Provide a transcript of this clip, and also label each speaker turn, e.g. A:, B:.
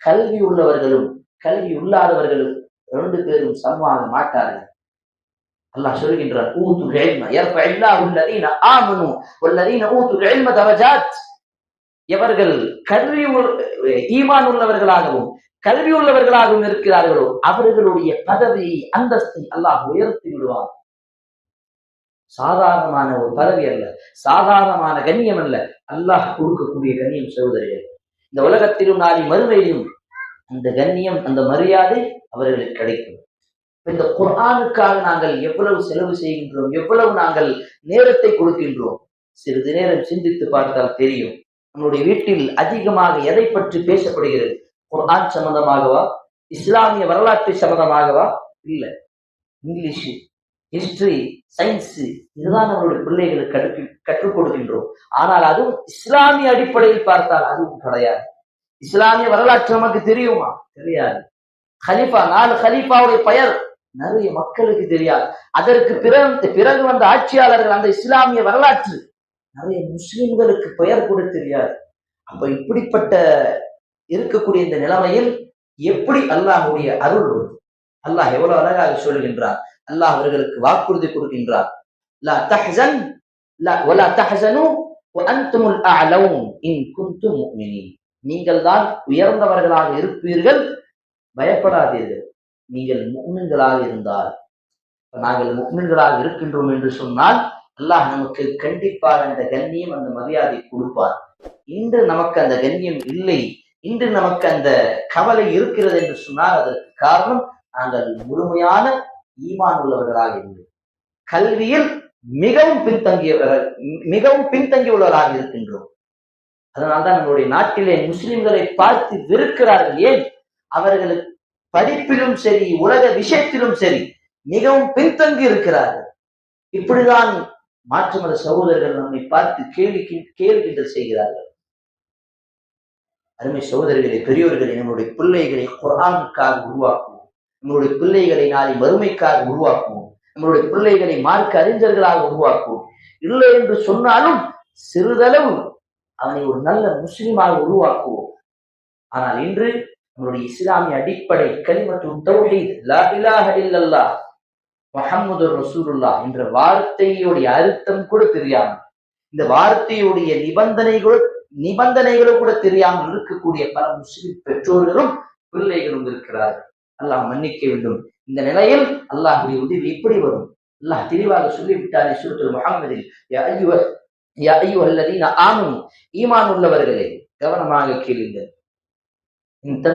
A: கல்வி உள்ளவர்களும் கல்வி இல்லாதவர்களும் 2 பேரும் சமமாக மாட்டார்கள். அல்லாஹ் சொல்கின்றார், ஊதுல் இல்ம யர்ஃபஇல்லாஹு அல்லதீன ஆமனு வல்லதீன ஊதுல் இல்ம தரஜாத். எவர்கள் ஈமான் உள்ளவர்களாகவும் கல்வி உள்ளவர்களாகவும் இருக்கிறார்களோ அவர்களுடைய பதவி அந்தஸ்தை அல்லாஹ் உயர்த்தி விடுவார். சாதாரணமான ஒரு பதவி அல்ல, சாதாரணமான கண்ணியம் அல்ல, அல்லாஹ் கொடுக்கக்கூடிய கண்ணியம். சகோதரர்கள், இந்த உலகத்திலும் நாளை மறுமையிலும் அந்த கண்ணியம், அந்த மரியாதை அவர்களுக்கு கிடைக்கும். இந்த குர்ஆனுக்காக நாங்கள் எவ்வளவு செலவு செய்கின்றோம், எவ்வளவு நாங்கள் நேரத்தை கொடுக்கின்றோம். சிறிது நேரம் சிந்தித்து பார்த்தால் தெரியும். நம்முடைய வீட்டில் அதிகமாக எதை பற்றி பேசப்படுகிறது? குர்ஆன் சம்பந்தமாகவா, இஸ்லாமிய வரலாற்று சம்பந்தமாகவா? இல்ல, இங்கிலீஷ், ஹிஸ்டரி, சயின்ஸ், இதுதான் நம்மளுடைய பிள்ளைகளுக்கு கற்றுக் கொடுக்கின்றோம். ஆனால் அதுவும் இஸ்லாமிய அடிப்படையில் பார்த்தால் அதுவும் கிடையாது. இஸ்லாமிய வரலாற்று நமக்கு தெரியுமா? தெரியாது. ஹலீஃபா, 4 ஹலீஃபாவுடைய பெயர் நிறைய மக்களுக்கு தெரியாது. அதற்கு பிறகு வந்த ஆட்சியாளர்கள் அந்த இஸ்லாமிய வரலாற்று நிறைய முஸ்லிம்களுக்கு பெயர் கூட தெரியாது. அப்ப இப்படிப்பட்ட இருக்கக்கூடிய இந்த நிலைமையில் எப்படி அல்லாஹ்வுடைய அருள் வரும்? அல்லாஹ் எவ்வளவு அழகாக சொல்கின்றார். அல்லாஹ் அவர்களுக்கு வாக்குறுதி கொடுக்கின்றார். லா தஹ்சன் வலா தஹ்சனு வஅன்துமுல் அஅலவுன் இன் குன்தும் முஃமினீன். நீங்கள் தான் உயர்ந்தவர்களாக இருப்பீர்கள், பயப்படாதீர்கள் நீங்கள் முஃமின்களாக இருந்தால். நாங்கள் முஃமின்களாக இருக்கின்றோம் என்று சொன்னால் அல்லாஹ் நமக்கு கண்டிப்பாக அந்த கண்ணியம், அந்த மரியாதை கொடுப்பார். இன்று நமக்கு அந்த கண்ணியம் இல்லை, இன்று நமக்கு அந்த கவலை இருக்கிறது என்று சொன்னால் அதற்கு காரணம் நாங்கள் முழுமையான ஈமான் உள்ளவர்களாக இல்லை, கல்வியில் மிகவும் பின்தங்கியுள்ளவர்களாக இருக்கின்றோம். அதனால்தான் நம்மளுடைய நாட்டிலே முஸ்லிம்களை பார்த்து வெறுக்கிறார்கள். ஏன்? அவர்களுக்கு படிப்பிலும் சரி, உலக விஷயத்திலும் சரி மிகவும் பின்தங்கி இருக்கிறார்கள். இப்படிதான் மாற்று மத சகோதரர்கள் நம்மை பார்த்து கேள்வி செய்கிறார்கள். அருமை சகோதரர்களே, பெரியோர்களே, நம்முடைய பிள்ளைகளை குர்ஆனுக்காக உருவாக்குவோம். நம்முடைய பிள்ளைகளை நாளை மறுமைக்காக உருவாக்குவோம். நம்முடைய பிள்ளைகளை மார்க்க அறிஞர்களாக உருவாக்குவோம். இல்லை என்று சொன்னாலும் சிறிதளவு அவனை ஒரு நல்ல முஸ்லிமாக உருவாக்குவோம். ஆனால் இன்று நம்முடைய இஸ்லாமிய அடிப்படை கலிமத்து தௌஹீத், லா இலாஹ இல்லல்லாஹ் முஹம்மதுர் ரசூலுல்லாஹ் என்ற வார்த்தையுடைய அர்த்தம் கூட தெரியாமல், இந்த வார்த்தையுடைய நிபந்தனைகளும் கூட தெரியாமல் இருக்கக்கூடிய பல முஸ்லிம் பெற்றோர்களும் பிள்ளைகளும் இருக்கிறார்கள். அல்லாஹ் மன்னிக்க வேண்டும். இந்த நிலையில் அல்லாஹ்வுடைய உதவி எப்படி வரும்? அல்லாஹ் தெளிவாக சொல்லிவிட்டானே சூரத்துல் முஹம்மதில், யா அய்யுஹல்லதீன ஆமனு, ஈமான் உள்ளவர்களே கவனமாக கேளுங்கள்.